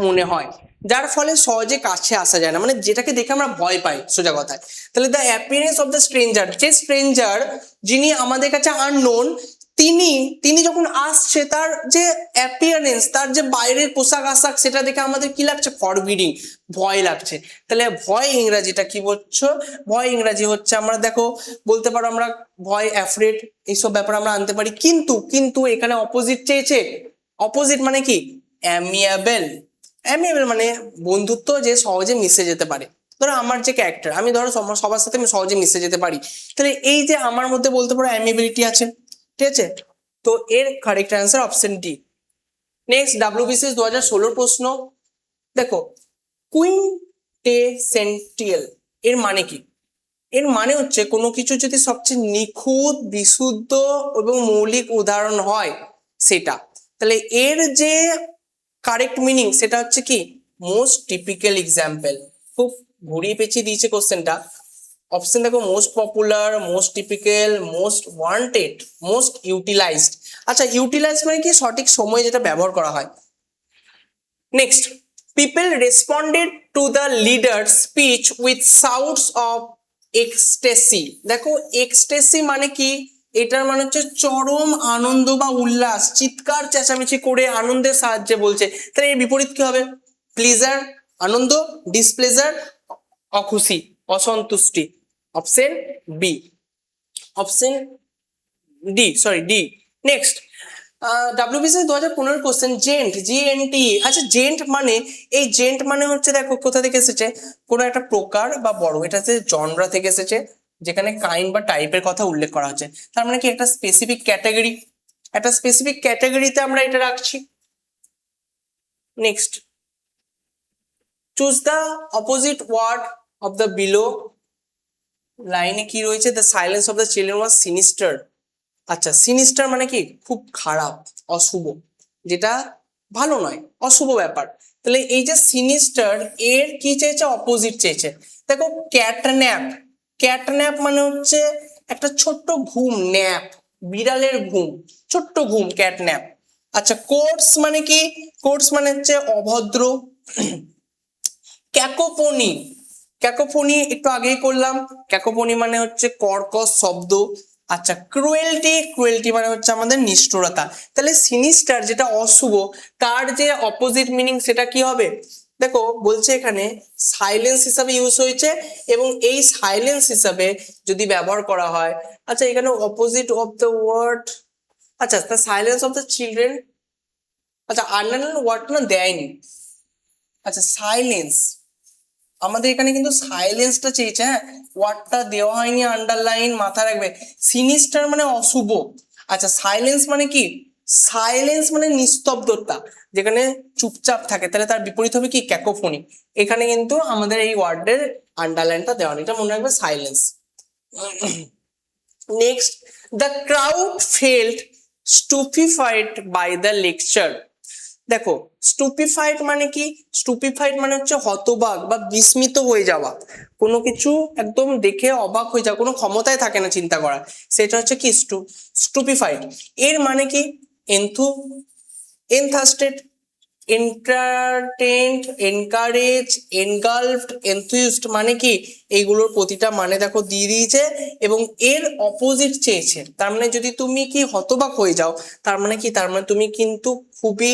মনে হয়, যার ফলে সহজে কাছে আসা যায় না, মানে যেটাকে দেখে আমরা ভয় পাই সোজা কথায়। তাহলে the appearance of the stranger, যে স্ট্রেঞ্জার যিনি আমাদের কাছে আননোন, তিনি যখন আসছে তার যে অ্যাপিয়ারেন্স, তার যে বাইরের পোশাক আশাক, সেটা দেখে আমাদের কি লাগছে? ফরবিডিং, ভয় লাগছে। তাহলে ভয় ইংরাজিটা কি বলছো? ভয় ইংরাজি হচ্ছে, আমরা দেখো বলতে পারো আমরা ভয়, অ্যাফ্রেড, এইসব ব্যাপার আমরা আনতে পারি। কিন্তু এখানে অপোজিট চেয়েছে। অপোজিট মানে কি? অ্যামিয়াবেল। অ্যামিয়াবেল মানে বন্ধুত্ব, যে সহজে মিশে যেতে পারে। ধরো আমার যে ক্যারেক্টার, আমি ধরো সবার সাথে আমি সহজে মিশে যেতে পারি, তাহলে এই যে আমার মধ্যে বলতে পারো অ্যামিয়াবিলিটি আছে, ঠিক আছে? তো এর correct answer option D. Next, WBCS 2016 প্রশ্ন দেখো, কুইন্টেসেন্টিয়াল এর মানে কি? এর মানে হচ্ছে কোনো কিছু যদি সবচেয়ে নিখুঁত, বিশুদ্ধ এবং মৌলিক উদাহরণ হয় সেটা। তাহলে এর যে কারেক্ট মিনিং সেটা হচ্ছে কি? Most typical example. খুব ঘুরিয়ে পেঁচিয়ে দিয়েছে কোশ্চেনটা। অপশন দেখো, most popular, most typical, most wanted, most utilised. আচ্ছা, ইউটিলাইজড মানে কি? সঠিক সময়ে যেটা ব্যবহার করা হয়। Next, people responded to the leader speech with sounds of ecstasy. দেখো, এক্সটেসি মানে কি? এটার মানে হচ্ছে চরম আনন্দ বা উল্লাস, চিৎকার চেঁচামেচি করে আনন্দের সাহায্যে বলছে। তাহলে এর বিপরীত কি হবে? প্লেজার, আনন্দ, ডিসপ্লেজার, অখুশি, অসন্তুষ্টি। Option B, option D, sorry D. Next, WBCS 2015 question, gent, G N T. আচ্ছা, জেন্ট মানে, এই জেন্ট মানে হচ্ছে দেখো কোথা থেকে এসেছে? কোনো একটা প্রকার বা বড়, এটা হচ্ছে জনরা থেকে এসেছে, যেখানে কাইন্ড বা টাইপের কথা উল্লেখ করা হচ্ছে। তার মানে কি? একটা স্পেসিফিক ক্যাটাগরি, একটা স্পেসিফিক ক্যাটাগরিতে আমরা এটা রাখছি। Next, choose the opposite word of the below. লাইনে কি রয়েছে? The silence of the children was sinister. আচ্ছা, সিনিস্টার মানে কি? খুব খারাপ, অশুভ, যেটা ভালো নয়, অশুভ ব্যাপার। তাহলে এই যে সিনিস্টার, এর কি চেয়েছে? অপোজিট চেয়েছে। দেখো, ক্যাটন্যাপ। ক্যাটন্যাপ মানে হচ্ছে একটা ছোট্ট ঘুম, ন্যাপ, বিড়ালের ঘুম, ছোট্ট ঘুম, ক্যাটন্যাপ। আচ্ছা, কোর্স মানে কি? কোর্স মানে হচ্ছে অভদ্র। ক্যাকোফোনি, ক্যাকোফোনি একটু আগেই করলাম, ক্যাকোফোনি মানে হচ্ছে কর্কশ শব্দ। আচ্ছা, ক্রুয়েলটি, ক্রুয়েলটি মানে হচ্ছে আমাদের নিষ্ঠুরতা। তাহলে সিনিস্টার যেটা অশুভ, তার যে অপোজিট মিনিং সেটা কি হবে? দেখো বলছে এখানে সাইলেন্স হিসাবে ইউজ হয়েছে, এবং এই সাইলেন্স হিসাবে যদি ব্যবহার করা হয়, আচ্ছা এখানে অপোজিট অফ দ্য ওয়ার্ড, আচ্ছা the silence of the children, আচ্ছা আন্ডারলাইন ওয়ার্ডটা না দেয়নি। আচ্ছা, সাইলেন্স, আমাদের এখানে কিন্তু সাইলেন্সটা চেয়েছে, হ্যাঁ, ওয়ার্ডটা দেওয়া হয়নি আন্ডারলাইন, মাথা রাখবে। সিনিস্টার মানে অশুভ। আচ্ছা, সাইলেন্স মানে কি? সাইলেন্স মানে নিস্তব্ধতা, যেখানে চুপচাপ থাকে, তাহলে তার বিপরীত হবে কি? ক্যাকোফোনি। এখানে কিন্তু আমাদের এই ওয়ার্ডের আন্ডারলাইনটা দেওয়া নেই, এটা মনে রাখবে, silence. Next, the crowd felt stupefied by the lecture. দেখো, স্টুপিফাইড মানে কি? স্টুপিফাইড মানে হচ্ছে হতবাক বা বিস্মিত হয়ে যাওয়া, কোনো কিছু একদম দেখে অবাক হয়ে যাওয়া, কোনো ক্ষমতায় থাকে না চিন্তা করা, সেটা হচ্ছে কি? স্টুপিফাইড। এর মানে কি? এনথাস্টেড, এন্টারটেইনড, এনকারেজ, এনগালফড, এনথুইজড মানে কি? এইগুলোর প্রতিটা মানে দেখো দিয়ে দিয়েছে, এবং এর অপোজিট চেয়েছে। তার মানে যদি তুমি কি হতবাক হয়ে যাও, তার মানে কি? তার মানে তুমি কিন্তু খুবই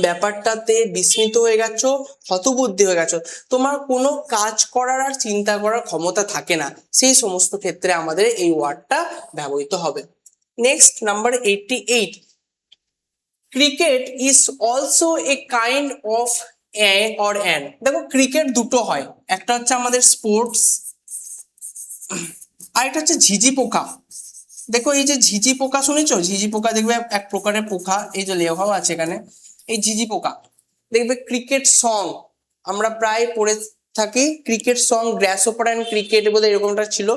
ব্যাপারটাতে বিস্মিত হয়ে গেছো, হতবুদ্ধি হয়ে গেছো, তোমার কোনো কাজ করার আর চিন্তা করার ক্ষমতা থাকে না, সেই সমস্ত ক্ষেত্রে আমাদের এই ওয়ার্ডটা ব্যবহৃত হবে। Next, number 88, cricket is also a kind of a or an. দেখো, ক্রিকেট দুটো হয়, একটা হচ্ছে আমাদের স্পোর্টস, আর এটা হচ্ছে ঝিঝি পোকা। দেখো এই যে ঝিঝি পোকা শুনেছো, ঝিঝি পোকা দেখবে এক প্রকারের পোকা, এই যে লেখাও আছে এখানে, এই ঝিঝি পোকা দেখবে ক্রিকেট সং আমরা প্রায় পড়ে থাকি, cricket song grasshopper and cricket বোধ এরকমটা ছিল।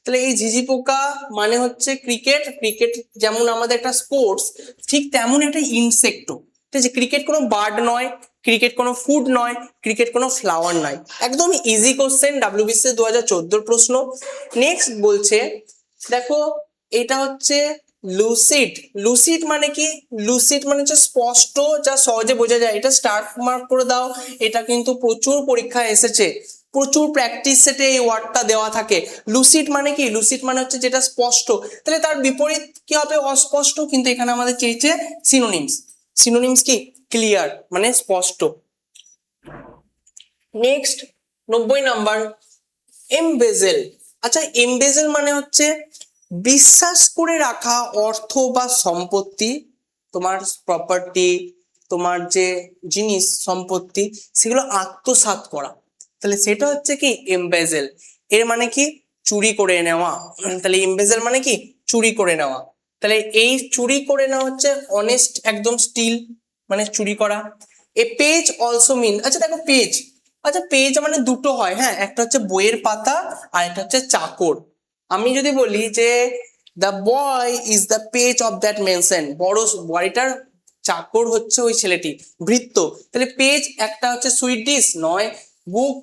তাহলে এই ঝিঝি পোকা মানে হচ্ছে ক্রিকেট, ক্রিকেট যেমন আমাদের একটা স্পোর্টস, ঠিক তেমন একটা ইনসেক্টও। ঠিক আছে, ক্রিকেট কোনো বার্ড নয়, ক্রিকেট কোনো ফুড নয়, ক্রিকেট কোনো ফ্লাওয়ার নয়। একদম ইজি কোশ্চেন, ডাব্লিউবিসিএস 2014 প্রশ্ন। নেক্সট বলছে দেখো এটা হচ্ছে লুসিড। লুসিড মানে কি? লুসিড মানে হচ্ছে স্পষ্ট, যা সহজে বোঝা যায়। এটা স্টার মার্ক করে দাও, এটা কিন্তু প্রচুর পরীক্ষায় এসেছে, প্রচুর প্র্যাকটিস সেটে এই ওয়ার্ডটা দেওয়া থাকে। লুসিড মানে কি? লুসিড মানে হচ্ছে যেটা স্পষ্ট। তাহলে তার বিপরীত কি হবে? অস্পষ্ট। কিন্তু এখানে আমাদের চেয়েছে সিনোনিমস। সিনোনিমস কি? ক্লিয়ার মানে স্পষ্ট। Next 90 number, এমবেজেল। আচ্ছা, এমবেজেল মানে হচ্ছে বিশ্বাস করে রাখা অর্থ বা সম্পত্তি, তোমার প্রপার্টি, তোমার যে জিনিস সম্পত্তি সেগুলো আত্মসাৎ করা। তাহলে সেটা হচ্ছে কি এমবেজেল। এর মানে কি? চুরি করে নেওয়া। তাহলে এমবেজেল মানে কি? চুরি করে নেওয়া। তাহলে এই চুরি করে নেওয়া হচ্ছে অনেস্ট, একদম স্টিল মানে চুরি করা। এ পেজ অলসো মিন, আচ্ছা দেখো পেজ, আচ্ছা পেজ মানে দুটো হয়, হ্যাঁ, একটা হচ্ছে বইয়ের পাতা আর একটা হচ্ছে চাকর। আমি যদি বলি যে the boy is the page of that mention, বড় বাড়িটার চাকর হচ্ছে ওই ছেলেটি, ভৃত্য। তাহলে পেজ একটা হচ্ছে সুইট ডিশ নয়, বুক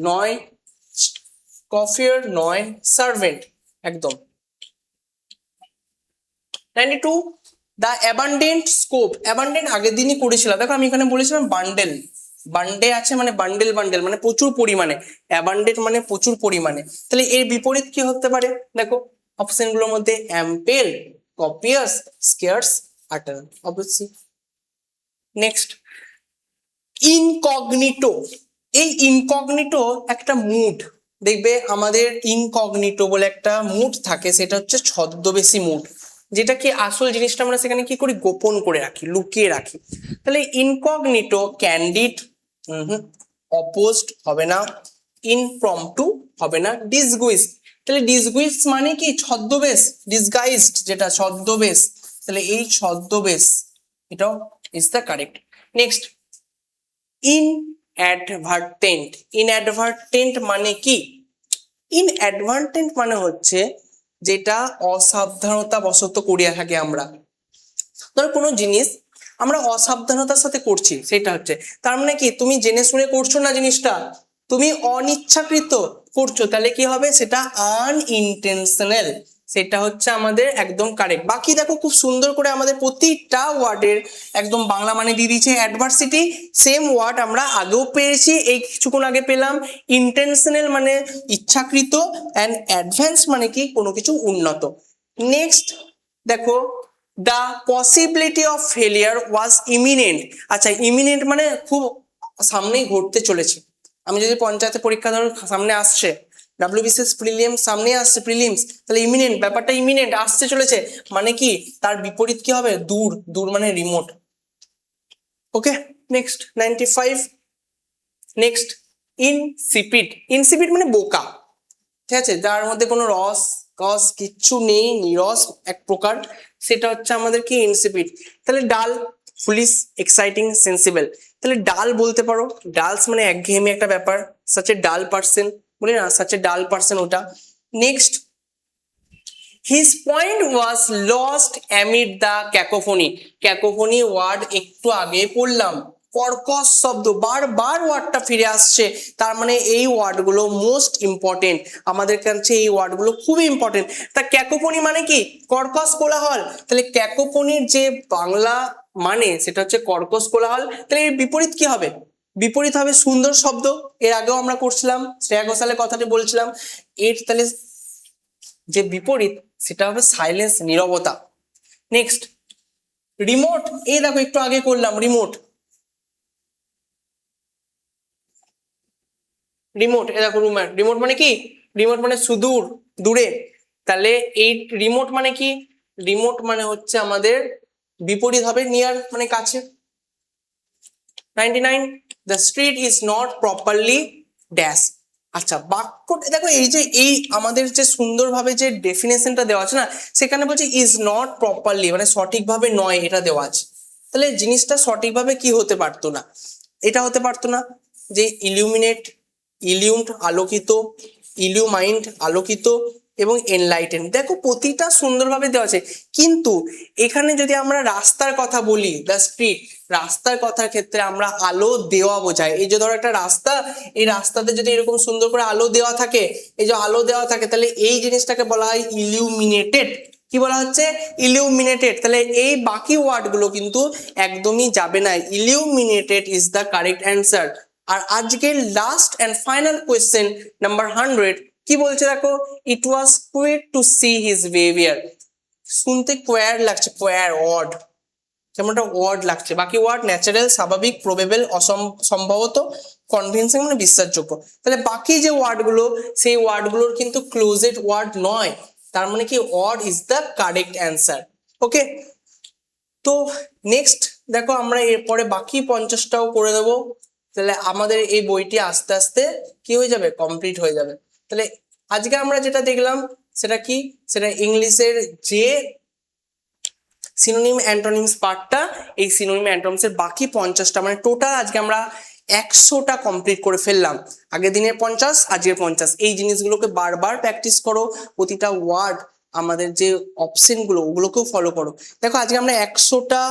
নয়, কফিয়ার নয়, সার্ভেন্ট একদম। 92 দ্য অ্যাবান্ডেন্ট স্কোপ। অ্যাবান্ডেন্ট আগের দিনই করেছিলাম, দেখো আমি এখানে বলেছিলাম বান্ডেল, বান্ডে আছে মানে বান্ডেল, বান্ডেল মানে প্রচুর পরিমাণে, অ্যাবান্ডেন্ট মানে প্রচুর পরিমাণে। তাহলে এর বিপরীত কি হতে পারে? দেখো অপশন গুলোর মধ্যে অ্যাম্পেল, কপিয়াস, স্কেয়ার্স, আটার, অবশ্যই। Next incognito. এই ইনকগনিটো একটা মুড, দেখবে আমাদের ইনকগনিটো বলে একটা মুড থাকে, সেটা হচ্ছে ছদ্মবেশী মুড, যেটা কি আসল জিনিসটা আমরা সেখানে কি করি? গোপন করে রাখি, লুকিয়ে রাখি। তাহলে ইনকগনিটো, ক্যান্ডিড অপোজড হবে না, ইনপ্রম্পটু হবে না, ডিসগুইজ। তাহলে ডিসগুইজ মানে কি? ছদ্মবেশ, ডিসগাইজড যেটা ছদ্মবেশ। তাহলে এই ছদ্মবেশ এটাও is the correct. Next inadvertent. Inadvertent মানে কি? ইনঅ্যাডভার্টেন্ট মানে হচ্ছে যেটা অসাবধানতা বশত করিয়া থাকি আমরা। ধরো কোনো জিনিস আমরা অসাবধানতার সাথে করছি, সেটা হচ্ছে, তার মানে কি তুমি জেনে শুনে করছো না জিনিসটা, তুমি অনিচ্ছাকৃত করছো, তাহলে কি হবে? সেটা আনইনটেনশনাল। সেটা হচ্ছে আমাদের একদম কারেক্ট। বাকি দেখো খুব সুন্দর করে আমাদের প্রতিটা ওয়ার্ডের একদম বাংলা মানে দিয়ে দিয়েছে। অ্যাডভার্সিটি সেম ওয়ার্ড আমরা আগেও পেয়েছি, এই কিছুক্ষণ আগে পেলাম। ইন্টেনশনাল মানে ইচ্ছাকৃত, অ্যান্ড অ্যাডভান্স মানে কি? কোনো কিছু উন্নত। নেক্সট দেখো the possibility of failure was eminent. আচ্ছা ইমিনেন্ট মানে খুব সামনেই ঘটতে চলেছে। আমি যদি পঞ্চায়েতে পরীক্ষা ধরো সামনে আসছে, ডাব্লিউবিসিএস প্রিলিমস সামনে আসছে, প্রিলিমস, তাহলে ইমিনেন্ট, ব্যাপারটা ইমিনেন্ট আসতে চলেছে মানে কি? তার বিপরীত কি হবে? দূর। দূর মানে রিমোট। ওকে, নেক্সট 95। Next insipid. ইনসিপিড মানে বোকা, ঠিক আছে, যার মধ্যে কোনো রস কস কিচ্ছু নেই, নিরস এক প্রকার, সেটা হচ্ছে আমাদের কি? ইনসিপিড। তাহলে ডাল, ফুলিশ, এক্সাইটিং, সেন্সিবল। তাহলে ডাল বলতে পারো, ডালস মানে একঘেয়েমি একটা ব্যাপার, সাচ এ ডাল পার্সন বলি না, সাচ এ ডাল পার্সন ওটা। Next his point was lost amid the cacophony. Cacophony word একটু আগে পড়লাম, কর্কশ শব্দ, বারবার ওয়ার্ডটা ফিরে আসছে, তার মানে এই ওয়ার্ডগুলো মোস্ট ইম্পর্টেন্ট আমাদের কাছে, এই ওয়ার্ডগুলো খুবই ইম্পর্টেন্ট। তা ক্যাকোফোনি মানে কি? কর্কশ কোলাহল। তাহলে ক্যাকোফোনির যে বাংলা মানে সেটা হচ্ছে কর্কশ কোলাহল। তাহলে এর বিপরীত কি হবে? বিপরীত হবে সুন্দর শব্দ, এর আগেও আমরা করছিলাম, শ্রেয়া ঘোষালের কথাটি বলছিলাম। এর তাহলে যে বিপরীত সেটা হবে সাইলেন্স, নীরবতা। Next remote. এই দেখো একটু আগে করলাম রিমোট, রিমোট এ দেখো রুমের রিমোট মানে কি? রিমোট মানে সুদূর, দূরে। তাহলে এই রিমোট মানে কি? রিমোট মানে হচ্ছে আমাদের বিপরীত হবে নিয়ার মানে কাছে। 99 the street is not properly dash. আচ্ছা, বাক্যটা দেখো, এই যে এই আমাদের যে সুন্দরভাবে যে ডেফিনেশনটা দেওয়া আছে না, সেখানে বলছে ইজ নট প্রপারলি, মানে সঠিকভাবে নয় এটা দেওয়া আছে। তাহলে জিনিসটা সঠিকভাবে কি হতে পারতো না, এটা হতে পারতো না যে ইলিউমিনেট, ইলিউমড আলোকিত, ইলিউমাইন্ড আলোকিত, এবং এনলাইটেন। দেখো প্রতিটা সুন্দরভাবে দেওয়া আছে, কিন্তু এখানে যদি আমরা রাস্তার কথা বলি, দ্য স্ট্রিট, রাস্তার কথার ক্ষেত্রে আমরা আলো দেওয়া বোঝায়। এই যে ধরো একটা রাস্তা, এই রাস্তাতে যদি এরকম সুন্দর করে আলো দেওয়া থাকে, এই যে আলো দেওয়া থাকে, তাহলে এই জিনিসটাকে বলা হয় ইলিউমিনেটেড। কি বলা হচ্ছে? ইলিউমিনেটেড। তাহলে এই বাকি ওয়ার্ড গুলো কিন্তু একদমই যাবে না, illuminated is the correct answer. আর আজকের last and final question number 100 কি বলছে দেখো, it was quite to see his behaviour. শুনতে কোয়ার লাগছে, কোয়ার ওয়ার্ড, যেমন একটা ওয়ার্ড লাগছে। বাকি ওয়ার্ড ন্যাচারাল, স্বাভাবিক, প্রবেবল, সম্ভবত, কনভিনসিং, মানে বিশ্বাসযোগ্য। তাহলে বাকি যে ওয়ার্ড গুলো, সেই ওয়ার্ড গুলোর কিন্তু ক্লোজেড ওয়ার্ড নয়, তার মানে কি word is the correct answer. Okay, তো নেক্সট দেখো আমরা এরপরে বাকি 50টাও করে দেবো, তাহলে আমাদের এই বইটি আস্তে আস্তে কি হয়ে যাবে, কমপ্লিট হয়ে যাবে। তাহলে আজকে আমরা যেটা দেখলাম সেটা কি, সেটা ইংলিশের যে সিনোনিম অ্যান্টোনিমস পার্টটা, এই সিনোনিম অ্যান্টোনিমস এর বাকি 50টা, মানে টোটাল আজকে আমরা 100টা কমপ্লিট করে ফেললাম। আগের দিনের 50, আজকের 50। এই জিনিসগুলোকে বারবার প্র্যাকটিস করো, প্রতিটা ওয়ার্ড, আমাদের যে অপশন গুলো ওগুলোকেও ফলো করো। দেখো আজকে আমরা 100টা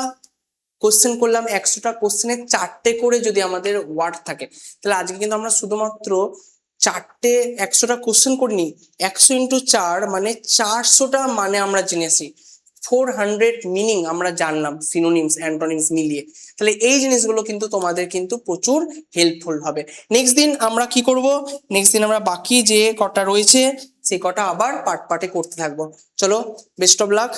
কোশ্চেন করলাম, 100টা কোশ্চেনে 4টে করে যদি আমাদের ওয়ার্ড থাকে, তাহলে আজকে কিন্তু আমরা শুধুমাত্র 100টা কোশ্চেন করিনি। 100 × 4 মানে 400টা মানে আমরা জেনেছি, 400 মিনিং আমরা জানলাম সিনোনিমস অ্যান্টোনিমস মিলিয়ে। তাহলে এই জিনিসগুলো কিন্তু তোমাদের কিন্তু প্রচুর হেল্পফুল হবে। নেক্সট দিন আমরা কি করব, নেক্সট দিন আমরা বাকি যে কটা রয়েছে সেই কটা আবার পার্ট পার্টে করতে থাকবো। চলো, বেস্ট অফ লাক।